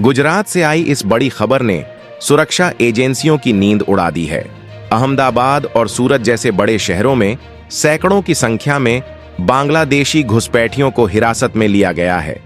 गुजरात से आई इस बड़ी खबर ने सुरक्षा एजेंसियों की नींद उड़ा दी है। अहमदाबाद और सूरत जैसे बड़े शहरों में सैकड़ों की संख्या में बांग्लादेशी घुसपैठियों को हिरासत में लिया गया है।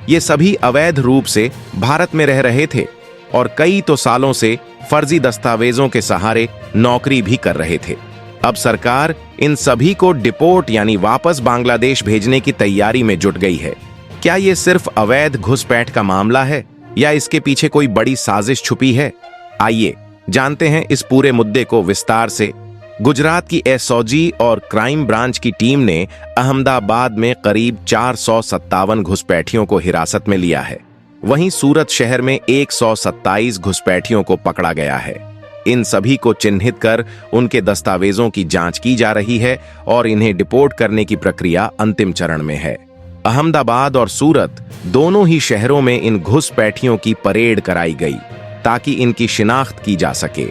ये सभी अवैध रूप से भारत में रह रहे थे और कई तो सालों से फर्जी दस्तावेजों के सहारे नौकरी भी कर रहे थे। अब सरकार इन सभी को डिपोर्ट यानी वापस बांग्लादेश भेजने की तैयारी में जुट गई है। क्या ये सिर्फ अवैध घुसपैठ का मामला है या इसके पीछे कोई बड़ी साजिश छुपी है? आइए जानते हैं इस पूरे मुद्दे को विस्तार से। गुजरात की एसओजी और क्राइम ब्रांच की टीम ने अहमदाबाद में करीब 457 घुसपैठियों को हिरासत में लिया है। वहीं सूरत शहर में 127 घुसपैठियों को पकड़ा गया है। इन सभी को चिन्हित कर उनके दस्तावेजों की जांच की जा रही है और इन्हें डिपोर्ट करने की प्रक्रिया अंतिम चरण में है। अहमदाबाद और सूरत दोनों ही शहरों में इन घुसपैठियों की परेड कराई गई ताकि इनकी शिनाख्त की जा सके।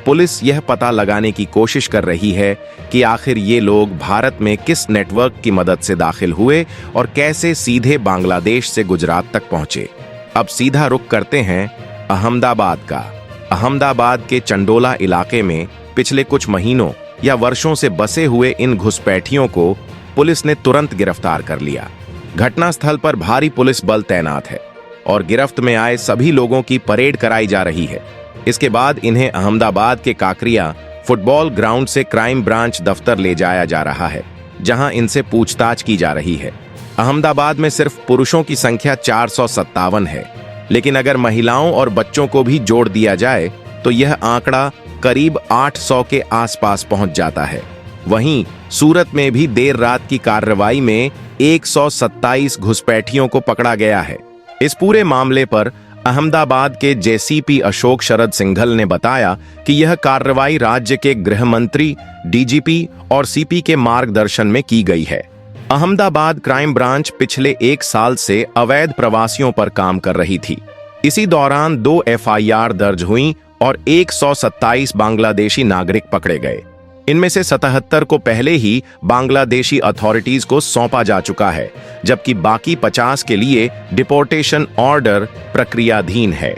पुलिस यह पता लगाने की कोशिश कर रही है कि आखिर ये लोग भारत में किस नेटवर्क की मदद से दाखिल हुए और कैसे सीधे बांग्लादेश से गुजरात तक पहुंचे। अब सीधा रुख करते हैं अहमदाबाद का। अहमदाबाद के चंडोला इलाके में पिछले कुछ महीनों या वर्षों से बसे हुए इन घुसपैठियों को पुलिस ने तुरंत गिरफ्तार कर लिया। घटनास्थल पर भारी पुलिस बल तैनात है और गिरफ्त में आए सभी लोगों की परेड कराई जा रही है। इसके बाद इन्हें अहमदाबाद के काकरिया फुटबॉल ग्राउंड से क्राइम ब्रांच दफ्तर ले जाया जा रहा है, जहां इनसे पूछताछ की जा रही है। अहमदाबाद में सिर्फ पुरुषों की संख्या 457 है, लेकिन अगर महिलाओं और बच्चों को भी जोड़ दिया जाए तो यह आंकड़ा करीब 800 के आसपास पहुंच जाता है। वहीं सूरत में भी देर रात की कार्रवाई में 127 घुसपैठियों को पकड़ा गया है। इस पूरे मामले पर अहमदाबाद के जेसीपी अशोक शरद सिंघल ने बताया कि यह कार्रवाई राज्य के गृह मंत्री, डीजीपी और सीपी के मार्गदर्शन में की गई है। अहमदाबाद क्राइम ब्रांच पिछले 1 साल से अवैध प्रवासियों पर काम कर रही थी। इसी दौरान 2 एफआईआर दर्ज हुई और 127 बांग्लादेशी नागरिक पकड़े गए। इनमें से 77 को पहले ही बांग्लादेशी अथॉरिटीज को सौंपा जा चुका है, जबकि बाकी 50 के लिए डिपोर्टेशन ऑर्डर प्रक्रियाधीन है।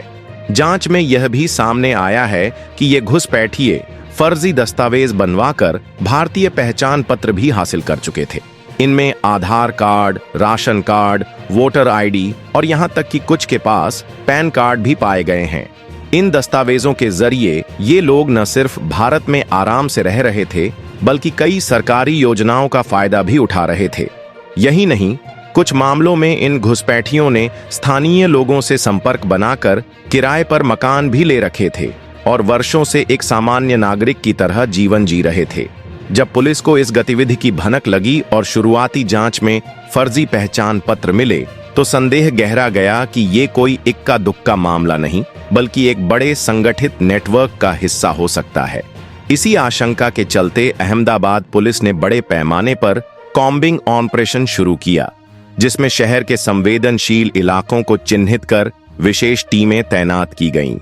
जांच में यह भी सामने आया है कि ये घुसपैठिए फर्जी दस्तावेज बनवाकर भारतीय पहचान पत्र भी हासिल कर चुके थे। इनमें Aadhaar card, ration card, voter ID और यहां तक कि कुछ के पास पैन कार्ड भी पाए गए हैं। इन दस्तावेजों के जरिए ये लोग न सिर्फ भारत में आराम से रह रहे थे, बल्कि कई सरकारी योजनाओं का फायदा भी उठा रहे थे। यही नहीं, कुछ मामलों में इन घुसपैठियों ने स्थानीय लोगों से संपर्क बनाकर किराए पर मकान भी ले रखे थे और वर्षों से एक सामान्य नागरिक की तरह जीवन जी रहे थे। जब पुलिस को इस गतिविधि की भनक लगी और शुरुआती जांच में फर्जी पहचान पत्र मिले, तो संदेह गहरा गया कि ये कोई इक्का दुक्का मामला नहीं, बल्कि एक बड़े संगठित नेटवर्क का हिस्सा हो सकता है। इसी आशंका के चलते अहमदाबाद पुलिस ने बड़े पैमाने पर कॉम्बिंग ऑपरेशन शुरू किया, जिसमें शहर के संवेदनशील इलाकों को चिन्हित कर विशेष टीमें तैनात की गईं।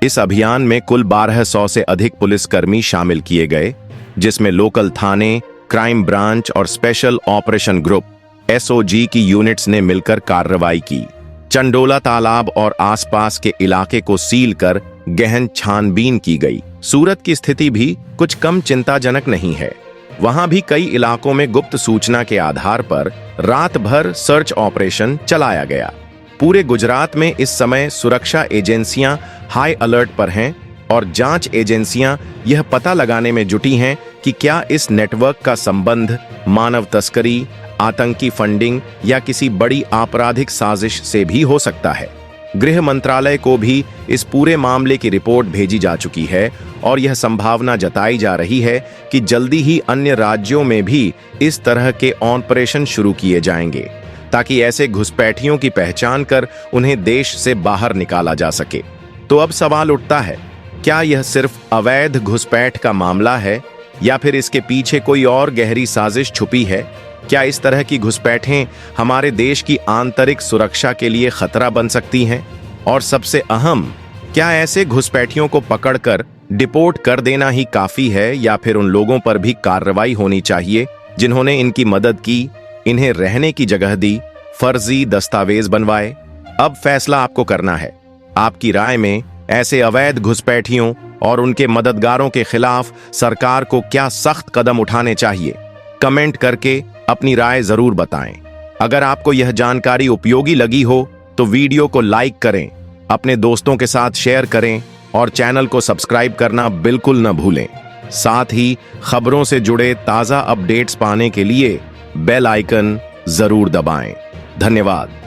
इस अभियान में कुल 1200 से अधिक पुलिसकर्मी शामिल किए गए, जिसमें लोकल थाने, क्राइम ब्रांच और स्पेशल ऑपरेशन ग्रुप एसओजी की यूनिट्स ने मिलकर कार्रवाई की। चंडोला तालाब और आसपास के इलाके को सील कर गहन छानबीन की गई। सूरत की स्थिति भी कुछ कम चिंताजनक नहीं है। वहां भी कई इलाकों में गुप्त सूचना के आधार पर रात भर सर्च ऑपरेशन चलाया गया। पूरे गुजरात में इस समय सुरक्षा एजेंसियां हाई अलर्ट पर हैं और जांच एजेंसियां यह पता लगाने में जुटी हैं कि क्या इस नेटवर्क का संबंध मानव तस्करी, आतंकी फंडिंग या किसी बड़ी आपराधिक साजिश से भी हो सकता है। गृह मंत्रालय को भी इस पूरे मामले की रिपोर्ट भेजी जा चुकी है और यह संभावना जताई जा रही है कि जल्दी ही अन्य राज्यों में भी इस तरह के ऑपरेशन शुरू किए जाएंगे, ताकि ऐसे घुसपैठियों की पहचान कर उन्हें देश से बाहर निकाला जा सके। तो अब सवाल उठता है, क्या यह सिर्फ अवैध घुसपैठ का मामला है या फिर इसके पीछे कोई और गहरी साजिश छुपी है? क्या इस तरह की घुसपैठें हमारे देश की आंतरिक सुरक्षा के लिए खतरा बन सकती हैं? और सबसे अहम, क्या ऐसे घुसपैठियों को पकड़कर डिपोर्ट कर देना ही काफी है या फिर उन लोगों पर भी कार्रवाई होनी चाहिए जिन्होंने इनकी मदद की, इन्हें रहने की जगह दी, फर्जी दस्तावेज बनवाए? अब फैसला आपको करना है। आपकी राय में ऐसे अवैध घुसपैठियों और उनके मददगारों के खिलाफ सरकार को क्या सख्त कदम उठाने चाहिए? कमेंट करके अपनी राय जरूर बताएं। अगर आपको यह जानकारी उपयोगी लगी हो तो वीडियो को लाइक करें, अपने दोस्तों के साथ शेयर करें और चैनल को सब्सक्राइब करना बिल्कुल न भूलें। साथ ही खबरों से जुड़े ताज़ा अपडेट्स पाने के लिए बेल आइकन जरूर दबाएं। धन्यवाद।